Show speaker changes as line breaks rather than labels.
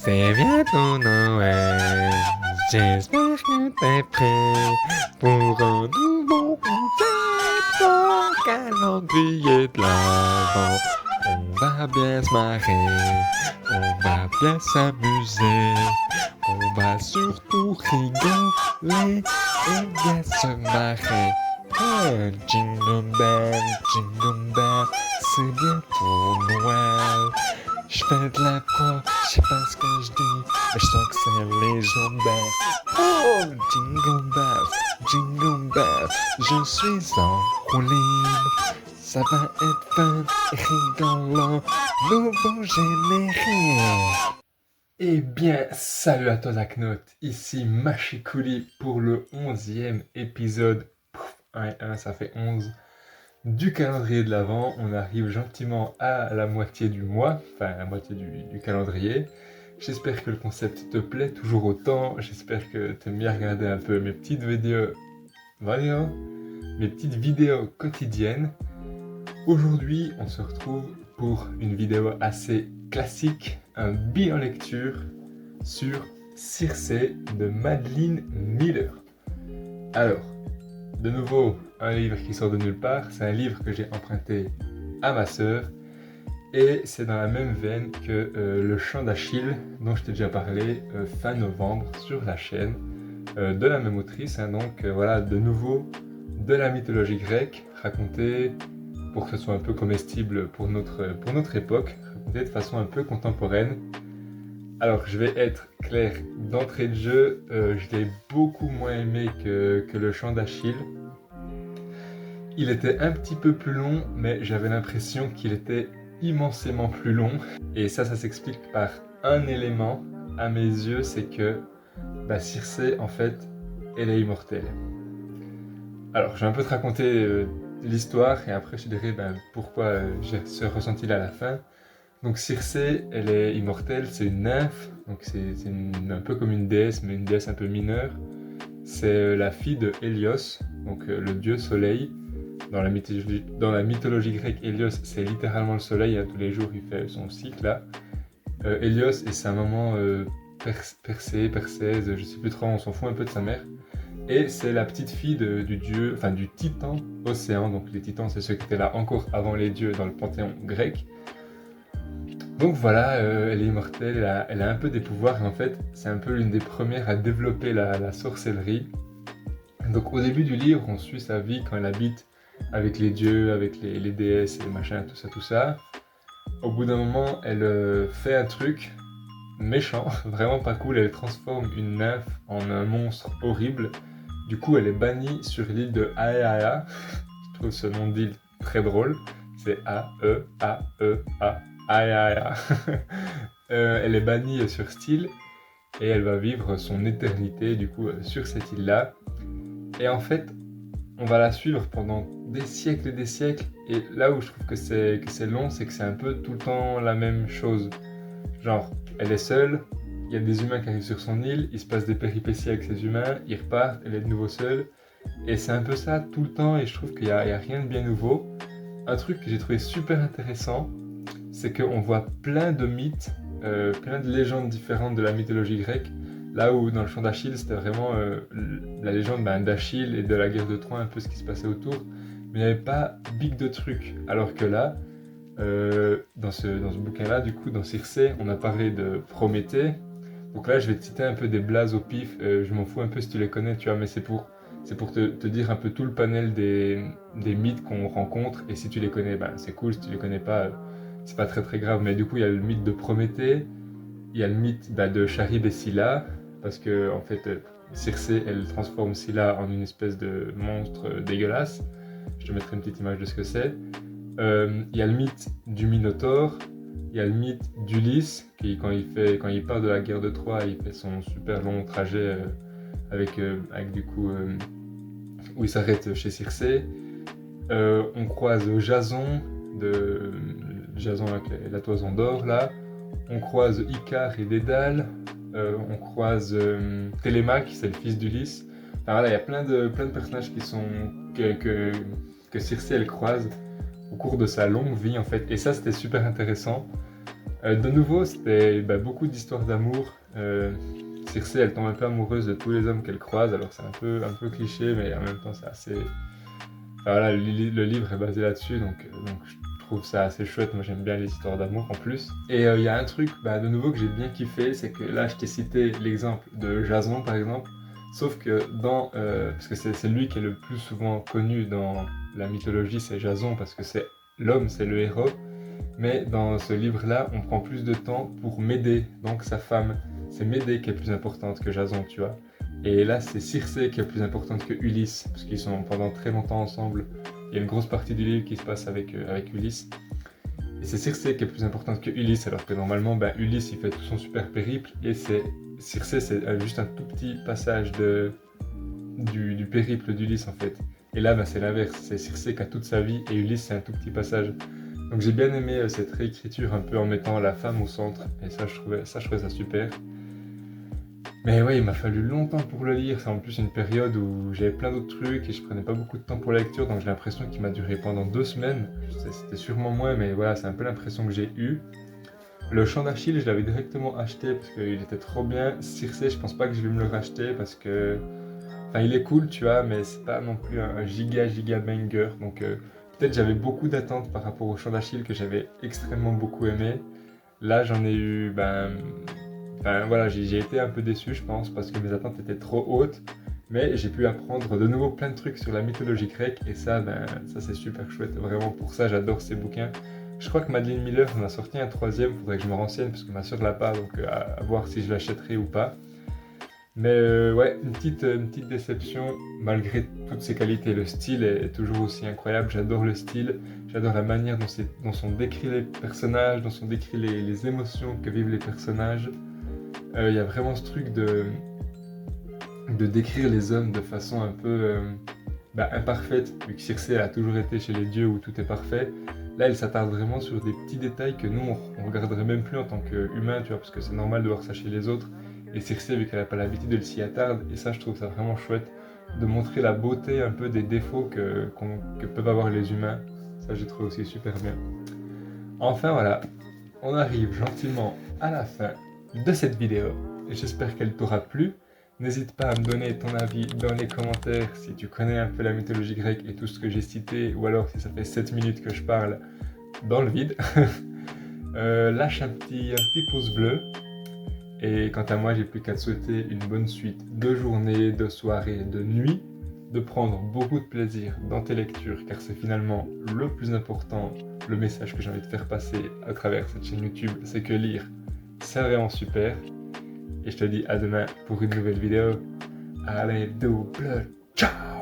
C'est bientôt Noël, j'espère que t'es prêt pour un nouveau concept au calendrier de l'Avent. On va bien se marrer, on va bien s'amuser, on va surtout rigoler et bien se marrer. Jingle bell, c'est bientôt Noël. Je fais de l'impro, je sais pas ce que je dis, mais je sens que c'est légendaire. Oh, jingle bells, je suis en roue libre. Ça va être fun et rigolant, nouveau générique. Eh bien, salut à toi Zaknote, ici Machikouli pour le 11e épisode. Ça fait 11 du calendrier de l'Avent. On arrive gentiment à la moitié du mois, enfin la moitié du calendrier. J'espère que le concept te plaît toujours autant, j'espère que tu aimes bien regarder un peu mes petites vidéos quotidiennes. Aujourd'hui, on se retrouve pour une vidéo assez classique, un bilan lecture sur Circé de Madeline Miller. Alors, de nouveau, un livre qui sort de nulle part, c'est un livre que j'ai emprunté à ma sœur et c'est dans la même veine que Le Chant d'Achille dont je t'ai déjà parlé fin novembre sur la chaîne de la même autrice. Donc voilà, de nouveau de la mythologie grecque racontée pour que ce soit un peu comestible pour notre époque, racontée de façon un peu contemporaine. Alors, je vais être clair d'entrée de jeu, je l'ai beaucoup moins aimé que Le Chant d'Achille. Il était un petit peu plus long, mais j'avais l'impression qu'il était immensément plus long. Et ça s'explique par un élément, à mes yeux, c'est que Circé, en fait, elle est immortelle. Alors, je vais un peu te raconter l'histoire, et après je te dirai pourquoi j'ai ce ressenti-là à la fin. Donc Circé, elle est immortelle, c'est une nymphe, donc c'est un peu comme une déesse, mais une déesse un peu mineure. C'est la fille de Hélios, donc le dieu soleil. Dans la mythologie grecque, Hélios, c'est littéralement le soleil, tous les jours il fait son cycle là. Hélios et sa maman Persèse, je sais plus trop, on s'en fout un peu de sa mère. Et c'est la petite fille du titan Océan, donc les titans c'est ceux qui étaient là encore avant les dieux dans le panthéon grec. Donc voilà, elle est immortelle, elle a un peu des pouvoirs, et en fait, c'est un peu l'une des premières à développer la sorcellerie. Donc au début du livre, on suit sa vie quand elle habite avec les dieux, avec les déesses et les machins, tout ça. Au bout d'un moment, elle fait un truc méchant, vraiment pas cool, elle transforme une nymphe en un monstre horrible. Du coup, elle est bannie sur l'île de Aeaea. Je trouve ce nom d'île très drôle. C'est A-E-A-E-A. Aeaea. Elle est bannie sur cette île et elle va vivre son éternité du coup sur cette île-là. Et en fait, on va la suivre pendant des siècles et des siècles. Et là où je trouve que c'est long, c'est que c'est un peu tout le temps la même chose. Genre, elle est seule, il y a des humains qui arrivent sur son île, il se passe des péripéties avec ces humains, ils repartent, elle est de nouveau seule. Et c'est un peu ça tout le temps, et je trouve qu'il y a rien de bien nouveau. Un truc que j'ai trouvé super intéressant, c'est qu'on voit plein de mythes, plein de légendes différentes de la mythologie grecque. Là où dans le Chant d'Achille, c'était vraiment la légende d'Achille et de la guerre de Troie, un peu ce qui se passait autour. Mais il n'y avait pas big de trucs. Alors que là, dans ce bouquin-là, du coup, dans Circé, on a parlé de Prométhée. Donc là, je vais te citer un peu des blazes au pif. Je m'en fous un peu si tu les connais, tu vois, mais c'est pour te dire un peu tout le panel des mythes qu'on rencontre. Et si tu les connais, c'est cool. Si tu les connais pas, c'est pas très très grave. Mais du coup, il y a le mythe de Prométhée. Il y a le mythe de Charybde et Scylla. Parce que, en fait, Circé, elle transforme Scylla en une espèce de monstre dégueulasse. Je te mettrai une petite image de ce que c'est. Il y a le mythe du Minotaure, il y a le mythe d'Ulysse, qui quand il part de la guerre de Troie, il fait son super long trajet avec du coup où il s'arrête chez Circé. On croise Jason, Jason avec la toison d'or là. On croise Icare et Dédale. On croise Télémaque, c'est le fils d'Ulysse. Enfin voilà, il y a plein de personnages qui sont que Circé elle croise au cours de sa longue vie en fait, et ça c'était super intéressant. De nouveau, c'était beaucoup d'histoires d'amour. Circé, elle tombe un peu amoureuse de tous les hommes qu'elle croise, alors c'est un peu cliché, mais en même temps c'est assez... Enfin, voilà, le livre est basé là-dessus, donc je trouve ça assez chouette. Moi j'aime bien les histoires d'amour en plus. Et il y a un truc de nouveau que j'ai bien kiffé, c'est que là je t'ai cité l'exemple de Jason par exemple, sauf que parce que c'est lui qui est le plus souvent connu dans la mythologie, c'est Jason, parce que c'est l'homme, c'est le héros. Mais dans ce livre-là, on prend plus de temps pour Médée, donc sa femme. C'est Médée qui est plus importante que Jason, tu vois. Et là, c'est Circé qui est plus importante que Ulysse, parce qu'ils sont pendant très longtemps ensemble. Il y a une grosse partie du livre qui se passe avec Ulysse. Et c'est Circé qui est plus importante que Ulysse, alors que normalement, Ulysse, il fait tout son super périple, et Circé, c'est juste un tout petit passage du périple d'Ulysse, en fait. Et là, c'est l'inverse, c'est Circé qui a toute sa vie, et Ulysse, c'est un tout petit passage. Donc j'ai bien aimé cette réécriture un peu en mettant la femme au centre, et ça je trouvais ça super. Mais ouais, il m'a fallu longtemps pour le lire, c'est en plus une période où j'avais plein d'autres trucs et je prenais pas beaucoup de temps pour la lecture, donc j'ai l'impression qu'il m'a duré pendant 2 semaines. C'était sûrement moins, mais voilà, c'est un peu l'impression que j'ai eue. Le Chant d'Achille, je l'avais directement acheté parce qu'il était trop bien. Circé, je pense pas que je vais me le racheter parce que... Enfin, il est cool, tu vois, mais c'est pas non plus un giga banger, donc... Peut-être j'avais beaucoup d'attentes par rapport au Chant d'Achille que j'avais extrêmement beaucoup aimé. Là, j'en ai eu, voilà, j'ai été un peu déçu, je pense, parce que mes attentes étaient trop hautes. Mais j'ai pu apprendre de nouveau plein de trucs sur la mythologie grecque et ça c'est super chouette. Vraiment, pour ça, j'adore ces bouquins. Je crois que Madeleine Miller en a sorti un troisième, faudrait que je me renseigne parce que ma soeur l'a pas, donc à voir si je l'achèterai ou pas. Mais ouais, une petite déception malgré toutes ses qualités. Le style est toujours aussi incroyable, j'adore le style, j'adore la manière dont sont décrits les personnages, dont sont décrits les émotions que vivent les personnages. Il y a vraiment ce truc de décrire les hommes de façon un peu imparfaite, vu que Circé elle a toujours été chez les dieux où tout est parfait. Là, elle s'attarde vraiment sur des petits détails que nous, on regarderait même plus en tant qu'humain, tu vois, parce que c'est normal de voir ça chez les autres. Et Circé, vu qu'elle n'a pas l'habitude, elle s'y attarde. Et ça, je trouve ça vraiment chouette, de montrer la beauté un peu des défauts que peuvent avoir les humains. Ça, j'ai trouvé aussi super bien. Enfin, voilà, on arrive gentiment à la fin de cette vidéo. Et j'espère qu'elle t'aura plu. N'hésite pas à me donner ton avis dans les commentaires si tu connais un peu la mythologie grecque et tout ce que j'ai cité, ou alors si ça fait 7 minutes que je parle dans le vide. Lâche un petit pouce bleu. Et quant à moi, j'ai plus qu'à te souhaiter une bonne suite de journée, de soirée, de nuit, de prendre beaucoup de plaisir dans tes lectures, car c'est finalement le plus important, le message que j'ai envie de faire passer à travers cette chaîne YouTube, c'est que lire, c'est vraiment super. Et je te dis à demain pour une nouvelle vidéo. Allez, double ciao!